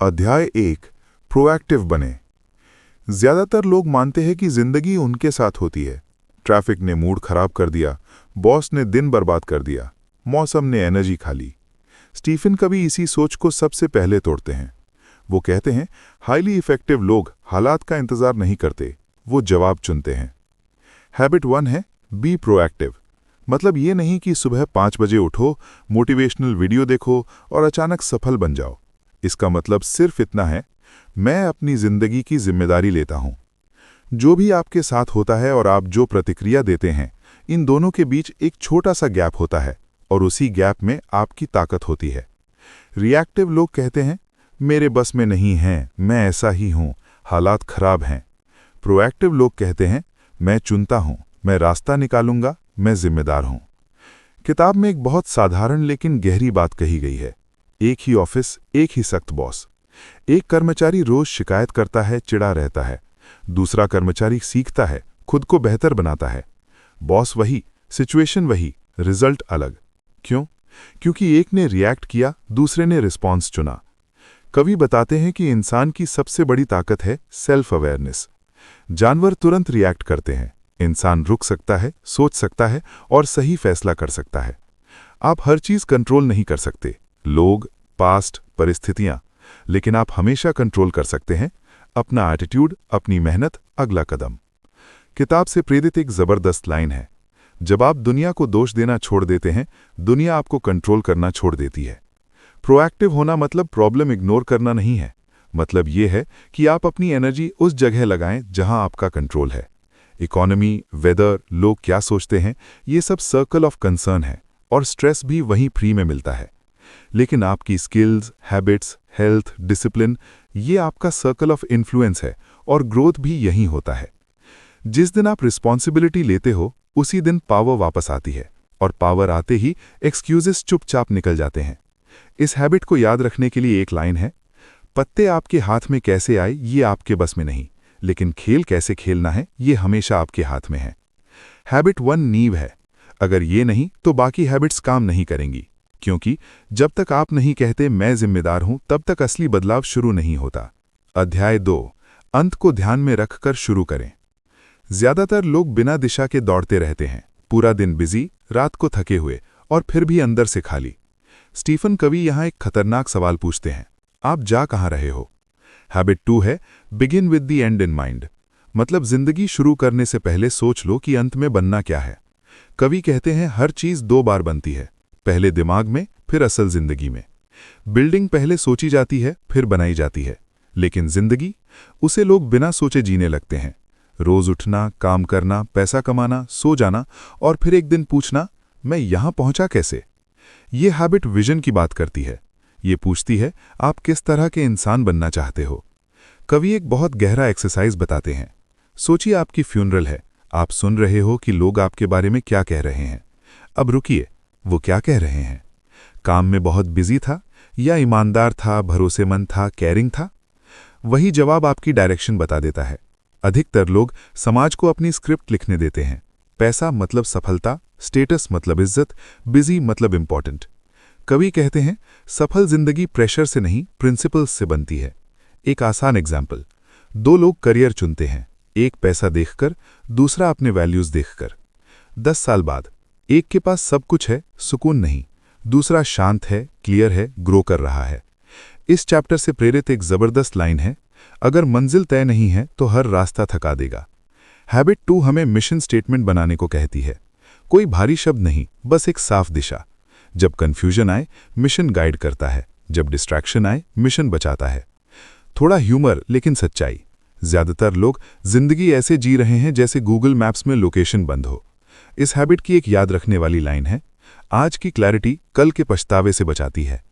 अध्याय 1 प्रोएक्टिव बने। ज्यादातर लोग मानते हैं कि जिंदगी उनके साथ होती है। ट्रैफिक ने मूड खराब कर दिया, बॉस ने दिन बर्बाद कर दिया, मौसम ने एनर्जी खा ली। स्टीफन कवी इसी सोच को सबसे पहले तोड़ते हैं। वो कहते हैं हाईली इफेक्टिव लोग हालात का इंतजार नहीं करते, वो जवाब चुनते हैं। हैबिट 1 है बी प्रोएक्टिव। मतलब ये नहीं कि सुबह 5 बजे उठो, मोटिवेशनल वीडियो देखो और अचानक सफल बन जाओ। इसका मतलब सिर्फ इतना है, मैं अपनी जिंदगी की जिम्मेदारी लेता हूं। जो भी आपके साथ होता है और आप जो प्रतिक्रिया देते हैं, इन दोनों के बीच एक छोटा सा गैप होता है और उसी गैप में आपकी ताकत होती है। रिएक्टिव लोग कहते हैं मेरे बस में नहीं है, मैं ऐसा ही हूं, हालात खराब हैं। प्रोएक्टिव लोग कहते हैं मैं चुनता हूं, मैं रास्ता निकालूंगा, मैं जिम्मेदार हूं। किताब में एक बहुत साधारण लेकिन गहरी बात कही गई है। एक ही ऑफिस, एक ही सख्त बॉस। एक कर्मचारी रोज शिकायत करता है, चिढ़ा रहता है। दूसरा कर्मचारी सीखता है, खुद को बेहतर बनाता है। बॉस वही, सिचुएशन वही, रिजल्ट अलग। क्यों? क्योंकि एक ने रिएक्ट किया, दूसरे ने रिस्पॉन्स चुना। कवि बताते हैं कि इंसान की सबसे बड़ी ताकत है सेल्फ अवेयरनेस। जानवर तुरंत रिएक्ट करते हैं, इंसान रुक सकता है, सोच सकता है और सही फैसला कर सकता है। आप हर चीज कंट्रोल नहीं कर सकते, लोग, पास्ट, परिस्थितियां, लेकिन आप हमेशा कंट्रोल कर सकते हैं अपना एटीट्यूड, अपनी मेहनत, अगला कदम। किताब से प्रेरित एक जबरदस्त लाइन है, जब आप दुनिया को दोष देना छोड़ देते हैं, दुनिया आपको कंट्रोल करना छोड़ देती है। प्रोएक्टिव होना मतलब प्रॉब्लम इग्नोर करना नहीं है, मतलब ये है कि आप अपनी एनर्जी उस जगह लगाएं जहां आपका कंट्रोल है। इकोनॉमी, वेदर, लोग क्या सोचते हैं, ये सब सर्कल ऑफ कंसर्न है और स्ट्रेस भी वहीं फ्री में मिलता है। लेकिन आपकी स्किल्स, हैबिट्स, हेल्थ, डिसिप्लिन, ये आपका सर्कल ऑफ इन्फ्लुएंस है और ग्रोथ भी यहीं होता है। जिस दिन आप रिस्पॉन्सिबिलिटी लेते हो, उसी दिन पावर वापस आती है और पावर आते ही एक्सक्यूजेस चुपचाप निकल जाते हैं। इस हैबिट को याद रखने के लिए एक लाइन है, पत्ते आपके हाथ में कैसे आए ये आपके बस में नहीं, लेकिन खेल कैसे खेलना है ये हमेशा आपके हाथ में है। हैबिट 1 नींव है। अगर ये नहीं तो बाकी हैबिट्स काम नहीं करेंगी, क्योंकि जब तक आप नहीं कहते मैं जिम्मेदार हूं, तब तक असली बदलाव शुरू नहीं होता। अध्याय 2 अंत को ध्यान में रखकर शुरू करें। ज्यादातर लोग बिना दिशा के दौड़ते रहते हैं, पूरा दिन बिजी, रात को थके हुए और फिर भी अंदर से खाली। स्टीफन कवी यहां एक खतरनाक सवाल पूछते हैं, आप जा कहां रहे हो? हैबिट 2 है begin with the and in mind. मतलब जिंदगी शुरू करने से पहले सोच लो कि अंत में बनना क्या है। कवि कहते हैं हर चीज 2 बार बनती है, पहले दिमाग में, फिर असल जिंदगी में। बिल्डिंग पहले सोची जाती है, फिर बनाई जाती है, लेकिन जिंदगी, उसे लोग बिना सोचे जीने लगते हैं। रोज उठना, काम करना, पैसा कमाना, सो जाना और फिर एक दिन पूछना मैं यहां पहुंचा कैसे? ये हैबिट विजन की बात करती है। ये पूछती है आप किस तरह के इंसान बनना चाहते हो। कवि एक बहुत गहरा एक्सरसाइज बताते हैं। सोचिए आपकी फ्यूनरल है, आप सुन रहे हो कि लोग आपके बारे में क्या कह रहे हैं। अब रुकिए, वो क्या कह रहे हैं? काम में बहुत बिजी था, या ईमानदार था, भरोसेमंद था, केयरिंग था? वही जवाब आपकी डायरेक्शन बता देता है। अधिकतर लोग समाज को अपनी स्क्रिप्ट लिखने देते हैं। पैसा मतलब सफलता, स्टेटस मतलब इज्जत, बिजी मतलब इंपॉर्टेंट। कवि कहते हैं सफल जिंदगी प्रेशर से नहीं, प्रिंसिपल्स से बनती है। एक आसान एग्जाम्पल, 2 लोग करियर चुनते हैं, एक पैसा देखकर, दूसरा अपने वैल्यूज देखकर। 10 साल बाद एक के पास सब कुछ है, सुकून नहीं, दूसरा शांत है, क्लियर है, ग्रो कर रहा है। इस चैप्टर से प्रेरित एक जबरदस्त लाइन है, अगर मंजिल तय नहीं है तो हर रास्ता थका देगा। हैबिट 2 हमें मिशन स्टेटमेंट बनाने को कहती है। कोई भारी शब्द नहीं, बस एक साफ दिशा। जब कंफ्यूजन आए, मिशन गाइड करता है, जब डिस्ट्रैक्शन आए, मिशन बचाता है। थोड़ा ह्यूमर लेकिन सच्चाई। ज्यादातर लोग जिंदगी ऐसे जी रहे हैं जैसे गूगल मैप्स में लोकेशन बंद हो। इस हैबिट की एक याद रखने वाली लाइन है, आज की क्लैरिटी कल के पछतावे से बचाती है।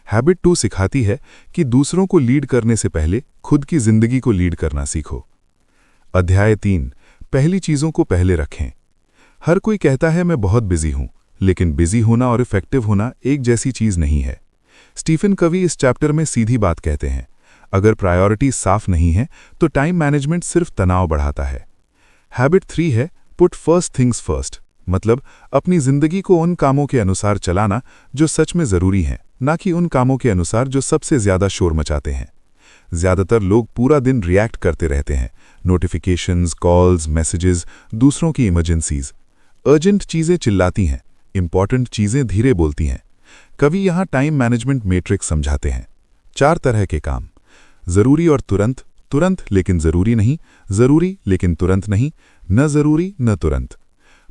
हैबिट 2 सिखाती है कि दूसरों को लीड करने से पहले खुद की जिंदगी को लीड करना सीखो। अध्याय 3 पहली चीजों को पहले रखें। हर कोई कहता है मैं बहुत बिजी हूं, लेकिन बिजी होना और इफेक्टिव होना एक जैसी चीज नहीं है। स्टीफन कवी इस चैप्टर में सीधी बात कहते हैं, अगर प्रायोरिटी साफ नहीं है तो टाइम मैनेजमेंट सिर्फ तनाव बढ़ाता है। हैबिट 3 है पुट फर्स्ट थिंग्स फर्स्ट। मतलब अपनी जिंदगी को उन कामों के अनुसार चलाना जो सच में जरूरी हैं, ना कि उन कामों के अनुसार जो सबसे ज्यादा शोर मचाते हैं। ज़्यादातर लोग पूरा दिन रिएक्ट करते रहते हैं। नोटिफिकेशंस, कॉल्स, मैसेजेस, दूसरों की इमरजेंसीज। अर्जेंट चीज़ें चिल्लाती हैं, इंपॉर्टेंट चीज़ें धीरे बोलती हैं। कवि यहाँ टाइम मैनेजमेंट मैट्रिक्स समझाते हैं। 4 तरह के काम: ज़रूरी और तुरंत, तुरंत लेकिन ज़रूरी नहीं, ज़रूरी लेकिन तुरंत नहीं, न ज़रूरी न तुरंत।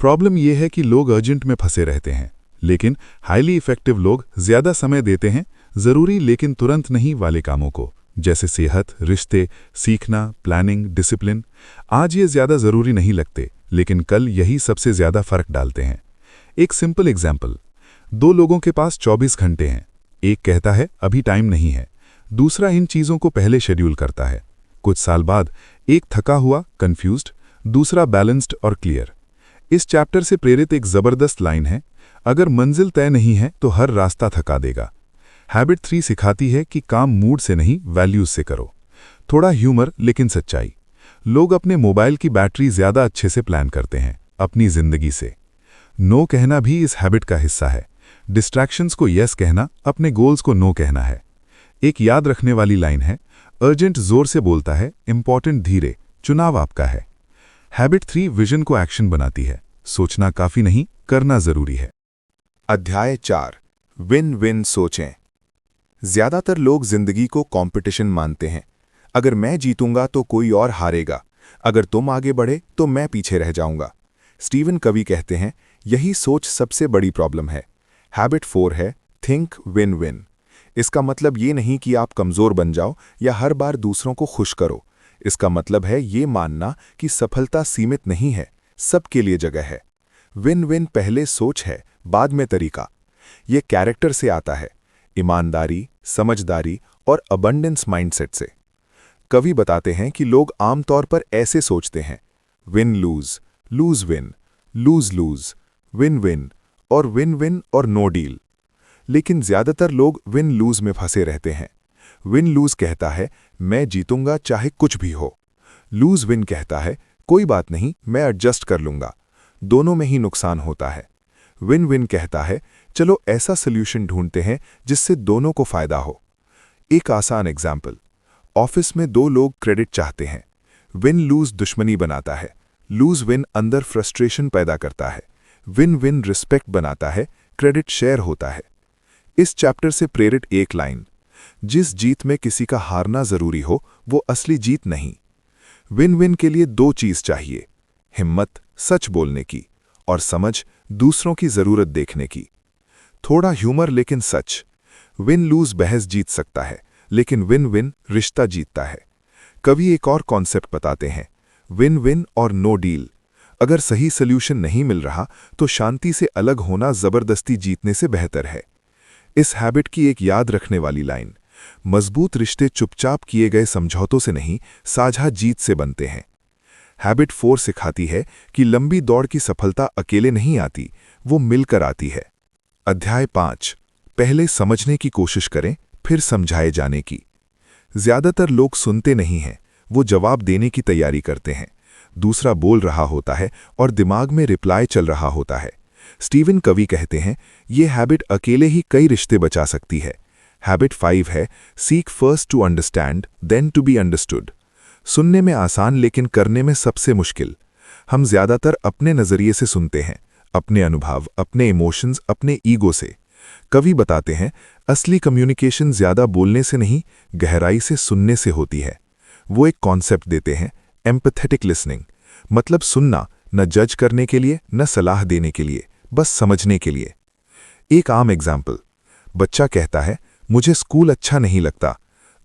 प्रॉब्लम यह है कि लोग अर्जेंट में फंसे रहते हैं, लेकिन हाईली इफेक्टिव लोग ज़्यादा समय देते हैं ज़रूरी लेकिन तुरंत नहीं वाले कामों को, जैसे सेहत, रिश्ते, सीखना, प्लानिंग, डिसिप्लिन। आज ये ज़्यादा ज़रूरी नहीं लगते, लेकिन कल यही सबसे ज़्यादा फ़र्क डालते हैं। एक सिंपल एग्जाम्पल: 2 लोगों के पास 24 घंटे हैं। एक कहता है अभी टाइम नहीं है, दूसरा इन चीज़ों को पहले शेड्यूल करता है। कुछ साल बाद एक थका हुआ, कंफ्यूज्ड, दूसरा बैलेंस्ड और क्लियर। इस चैप्टर से प्रेरित एक ज़बरदस्त लाइन है: अगर मंजिल तय नहीं है तो हर रास्ता थका देगा। हैबिट 3 सिखाती है कि काम मूड से नहीं, वैल्यूज से करो। थोड़ा ह्यूमर लेकिन सच्चाई: लोग अपने मोबाइल की बैटरी ज़्यादा अच्छे से प्लान करते हैं अपनी ज़िंदगी से। नो कहना भी इस हैबिट का हिस्सा है। डिस्ट्रैक्शंस को यस कहना, अपने गोल्स को नो कहना है। एक याद रखने वाली लाइन है: अर्जेंट जोर से बोलता है, इंपॉर्टेंट धीरे, चुनाव आपका है। हैबिट 3 विजन को एक्शन बनाती है। सोचना काफ़ी नहीं, करना ज़रूरी है। अध्याय 4 विन विन सोचें। ज्यादातर लोग जिंदगी को कंपटीशन मानते हैं। अगर मैं जीतूंगा तो कोई और हारेगा, अगर तुम आगे बढ़े तो मैं पीछे रह जाऊंगा। स्टीवन कवी कहते हैं यही सोच सबसे बड़ी प्रॉब्लम है। हैबिट 4 है थिंक विन विन। इसका मतलब ये नहीं कि आप कमज़ोर बन जाओ या हर बार दूसरों को खुश करो। इसका मतलब है ये मानना कि सफलता सीमित नहीं है, सबके लिए जगह है। विन विन पहले सोच है, बाद में तरीका। ये कैरेक्टर से आता है, ईमानदारी, समझदारी और अबंडेंस माइंडसेट से। कवि बताते हैं कि लोग आमतौर पर ऐसे सोचते हैं: win lose, lose win, lose lose, win win और नो डील। लेकिन ज्यादातर लोग विन लूज में फंसे रहते हैं। विन लूज कहता है मैं जीतूंगा चाहे कुछ भी हो। लूज विन कहता है कोई बात नहीं, मैं एडजस्ट कर लूंगा। दोनों में ही नुकसान होता है। विन विन कहता है चलो ऐसा सॉल्यूशन ढूंढते हैं जिससे दोनों को फायदा हो। एक आसान एग्जाम्पल: ऑफिस में 2 लोग क्रेडिट चाहते हैं। विन लूज दुश्मनी बनाता है, लूज विन अंदर फ्रस्ट्रेशन पैदा करता है। विन विन रिस्पेक्ट बनाता है, क्रेडिट शेयर होता है। इस चैप्टर से प्रेरित एक लाइन: जिस जीत में किसी का हारना जरूरी हो वो असली जीत नहीं। विन विन के लिए 2 चीज चाहिए: हिम्मत सच बोलने की और समझ दूसरों की जरूरत देखने की। थोड़ा ह्यूमर लेकिन सच: विन लूज बहस जीत सकता है, लेकिन विन विन रिश्ता जीतता है। कवि एक और कॉन्सेप्ट बताते हैं: विन विन और नो डील। अगर सही सॉल्यूशन नहीं मिल रहा तो शांति से अलग होना जबरदस्ती जीतने से बेहतर है। इस हैबिट की एक याद रखने वाली लाइन: मजबूत रिश्ते चुपचाप किए गए समझौतों से नहीं, साझा जीत से बनते हैं। हैबिट 4 सिखाती है कि लंबी दौड़ की सफलता अकेले नहीं आती, वो मिलकर आती है। अध्याय 5 पहले समझने की कोशिश करें, फिर समझाए जाने की। ज्यादातर लोग सुनते नहीं हैं, वो जवाब देने की तैयारी करते हैं। दूसरा बोल रहा होता है और दिमाग में रिप्लाई चल रहा होता है। स्टीवन कवी कहते हैं ये हैबिट अकेले ही कई रिश्ते बचा सकती है। हैबिट 5 है seek first to understand then to be understood. सुनने में आसान लेकिन करने में सबसे मुश्किल। हम ज्यादातर अपने नजरिए से सुनते हैं, अपने अनुभव, अपने इमोशंस, अपने ईगो से। कवि बताते हैं असली कम्युनिकेशन ज्यादा बोलने से नहीं, गहराई से सुनने से होती है। वो एक कॉन्सेप्ट देते हैं एम्पैथेटिक लिसनिंग, मतलब सुनना, न जज करने के लिए न सलाह देने के लिए, बस समझने के लिए। एक आम एग्जाम्पल: बच्चा कहता है मुझे स्कूल अच्छा नहीं लगता।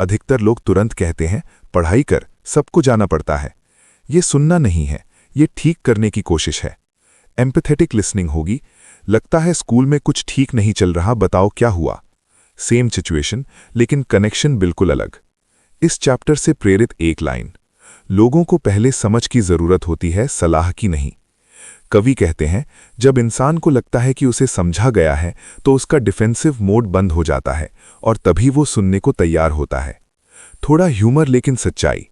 अधिकतर लोग तुरंत कहते हैं पढ़ाई कर, सबको जाना पड़ता है। ये सुनना नहीं है, ये ठीक करने की कोशिश है। एम्पैथेटिक लिसनिंग होगी: लगता है स्कूल में कुछ ठीक नहीं चल रहा, बताओ क्या हुआ। सेम सिचुएशन लेकिन कनेक्शन बिल्कुल अलग। इस चैप्टर से प्रेरित एक लाइन: लोगों को पहले समझ की जरूरत होती है, सलाह की नहीं। कवि कहते हैं जब इंसान को लगता है कि उसे समझा गया है तो उसका डिफेंसिव मोड बंद हो जाता है और तभी वो सुनने को तैयार होता है। थोड़ा ह्यूमर लेकिन सच्चाई: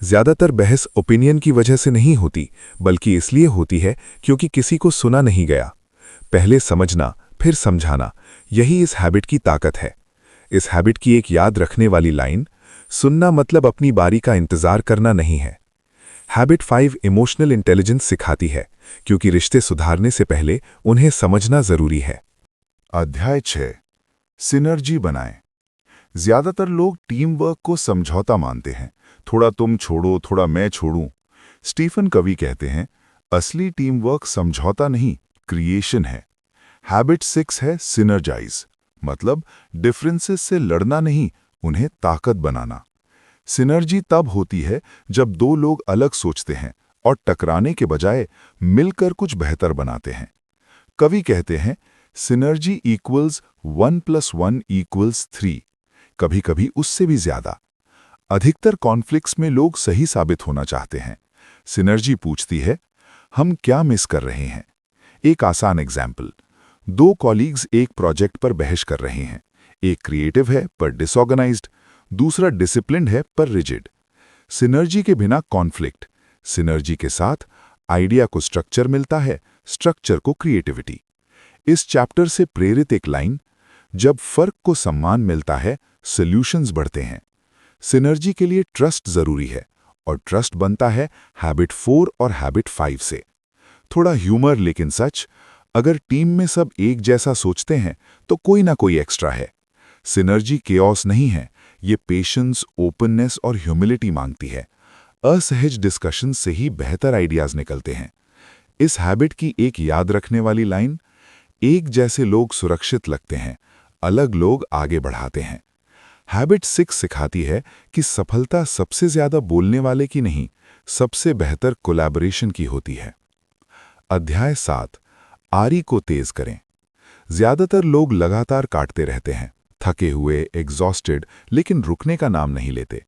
ज्यादातर बहस ओपिनियन की वजह से नहीं होती, बल्कि इसलिए होती है क्योंकि किसी को सुना नहीं गया। पहले समझना फिर समझाना, यही इस हैबिट की ताकत है। इस हैबिट की एक याद रखने वाली लाइन: सुनना मतलब अपनी बारी का इंतजार करना नहीं है। हैबिट 5 इमोशनल इंटेलिजेंस सिखाती है, क्योंकि रिश्ते सुधारने से पहले उन्हें समझना जरूरी है। अध्याय 6 सिनर्जी बनाएं। ज्यादातर लोग टीम वर्क को समझौता मानते हैं, थोड़ा तुम छोड़ो थोड़ा मैं छोड़ूं। स्टीफन कवी कहते हैं, असली टीम वर्क समझौता नहीं, क्रिएशन है। हैबिट 6 है सिनर्जाइज, मतलब डिफरेंसेस से लड़ना नहीं, उन्हें ताकत बनाना। सिनर्जी तब होती है जब दो लोग अलग सोचते हैं और टकराने के बजाय मिलकर कुछ बेहतर बनाते हैं। कवि कहते हैं, सिनर्जी इक्वल्स 1 + 1 = 3, कभी कभी उससे भी ज्यादा। अधिकतर कॉन्फ्लिक्ट्स में लोग सही साबित होना चाहते हैं। सिनर्जी पूछती है, हम क्या मिस कर रहे हैं। एक आसान एग्जाम्पल, दो कॉलीग्स एक प्रोजेक्ट पर बहस कर रहे हैं। एक क्रिएटिव है पर डिसऑर्गेनाइज्ड, दूसरा डिसिप्लिन्ड है पर रिजिड। सिनर्जी के बिना कॉन्फ्लिक्ट, सिनर्जी के साथ आइडिया को स्ट्रक्चर मिलता है, स्ट्रक्चर को क्रिएटिविटी। इस चैप्टर से प्रेरित एक लाइन, जब फर्क को सम्मान मिलता है सॉल्यूशंस बढ़ते हैं। सिनर्जी के लिए ट्रस्ट जरूरी है, और ट्रस्ट बनता है हैबिट 4 और हैबिट 5 से। थोड़ा ह्यूमर लेकिन सच, अगर टीम में सब एक जैसा सोचते हैं तो कोई ना कोई एक्स्ट्रा है। सिनर्जी केओस नहीं है, ये पेशेंस, ओपननेस और ह्यूमिलिटी मांगती है। असहज डिस्कशन से ही बेहतर आइडियाज निकलते हैं। इस हैबिट की एक याद रखने वाली लाइन, एक जैसे लोग सुरक्षित लगते हैं, अलग लोग आगे बढ़ाते हैं। हैबिट 6 सिखाती है कि सफलता सबसे ज्यादा बोलने वाले की नहीं, सबसे बेहतर कोलैबोरेशन की होती है। अध्याय 7 आरी को तेज करें। ज्यादातर लोग लगातार काटते रहते हैं, थके हुए, एग्जॉस्टेड, लेकिन रुकने का नाम नहीं लेते।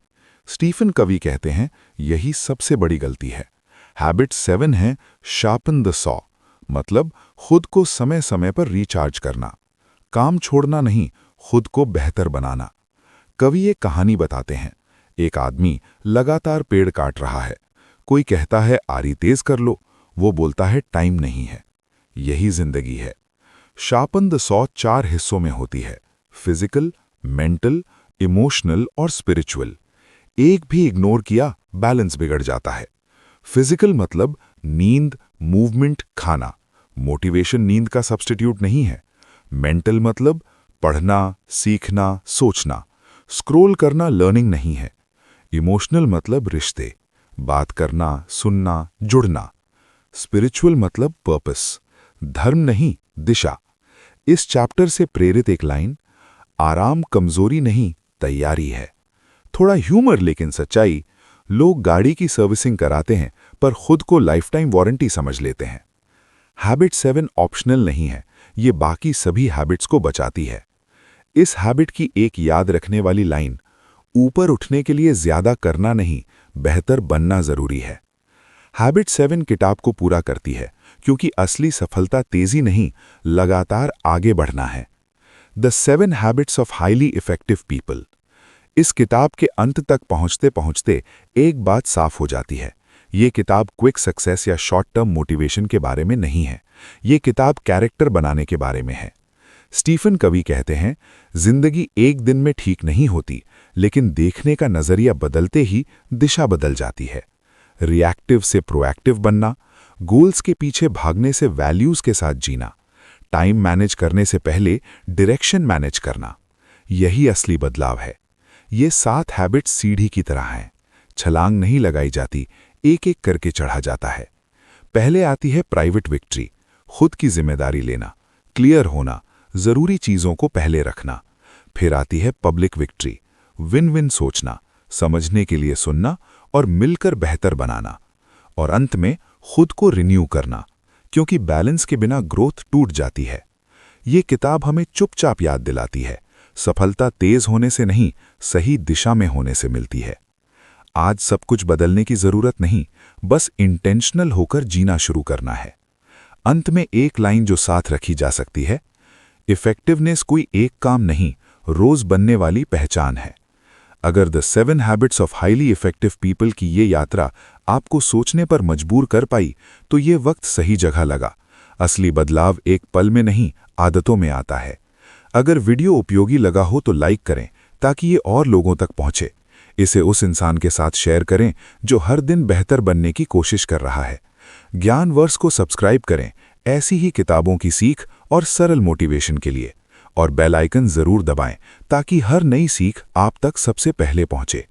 स्टीफन कवी कहते हैं, यही सबसे बड़ी गलती है। हैबिट 7 है शार्पन द सॉ, मतलब खुद को समय समय पर रिचार्ज करना। काम छोड़ना नहीं, खुद को बेहतर बनाना। कवि एक कहानी बताते हैं, एक आदमी लगातार पेड़ काट रहा है। कोई कहता है आरी तेज कर लो, वो बोलता है टाइम नहीं है। यही जिंदगी है। शार्पन द सॉ 4 हिस्सों में होती है, फिजिकल, मेंटल, इमोशनल और स्पिरिचुअल। एक भी इग्नोर किया बैलेंस बिगड़ जाता है। फिजिकल मतलब नींद, मूवमेंट, खाना। मोटिवेशन नींद का सब्स्टिट्यूट नहीं है। मेंटल मतलब पढ़ना, सीखना, सोचना। स्क्रोल करना लर्निंग नहीं है। इमोशनल मतलब रिश्ते, बात करना, सुनना, जुड़ना। स्पिरिचुअल मतलब पर्पस, धर्म नहीं, दिशा। इस चैप्टर से प्रेरित एक लाइन, आराम कमजोरी नहीं, तैयारी है। थोड़ा ह्यूमर लेकिन सच्चाई, लोग गाड़ी की सर्विसिंग कराते हैं पर खुद को लाइफ टाइम वारंटी समझ लेते हैं। हैबिट 7 ऑप्शनल नहीं है, ये बाकी सभी हैबिट्स को बचाती है। इस हैबिट की एक याद रखने वाली लाइन, ऊपर उठने के लिए ज्यादा करना नहीं, बेहतर बनना जरूरी है। हैबिट 7 किताब को पूरा करती है, क्योंकि असली सफलता तेजी नहीं, लगातार आगे बढ़ना है। The 7 habits of highly effective people. इस किताब के अंत तक पहुंचते पहुंचते एक बात साफ हो जाती है, ये किताब क्विक सक्सेस या शॉर्ट टर्म मोटिवेशन के बारे में नहीं है। ये किताब कैरेक्टर बनाने के बारे में है। स्टीफन कवी कहते हैं, जिंदगी एक दिन में ठीक नहीं होती, लेकिन देखने का नजरिया बदलते ही दिशा बदल जाती है। रिएक्टिव से प्रोएक्टिव बनना, गोल्स के पीछे भागने से वैल्यूज के साथ जीना, टाइम मैनेज करने से पहले डायरेक्शन मैनेज करना, यही असली बदलाव है। ये 7 हैबिट्स सीढ़ी की तरह हैं, छलांग नहीं लगाई जाती, एक एक करके चढ़ा जाता है। पहले आती है प्राइवेट विक्ट्री, खुद की जिम्मेदारी लेना, क्लियर होना, जरूरी चीजों को पहले रखना। फिर आती है पब्लिक विक्ट्री, विन विन सोचना, समझने के लिए सुनना और मिलकर बेहतर बनाना। और अंत में खुद को रिन्यू करना, क्योंकि बैलेंस के बिना ग्रोथ टूट जाती है। ये किताब हमें चुपचाप याद दिलाती है, सफलता तेज होने से नहीं, सही दिशा में होने से मिलती है। आज सब कुछ बदलने की जरूरत नहीं, बस इंटेंशनल होकर जीना शुरू करना है। अंत में एक लाइन जो साथ रखी जा सकती है, इफेक्टिवनेस कोई एक काम नहीं, रोज बनने वाली पहचान है। अगर the 7 habits of highly effective people की ये यात्रा आपको सोचने पर मजबूर कर पाई, तो ये वक्त सही जगह लगा। असली बदलाव एक पल में नहीं, आदतों में आता है। अगर वीडियो उपयोगी लगा हो तो लाइक करें, ताकि ये और लोगों तक पहुंचे। इसे उस इंसान के साथ शेयर करें जो हर दिन बेहतर बनने की कोशिश कर रहा है। ज्ञानवर्स को सब्सक्राइब करें ऐसी ही किताबों की सीख और सरल मोटिवेशन के लिए, और बेल आइकन जरूर दबाएं ताकि हर नई सीख आप तक सबसे पहले पहुंचे।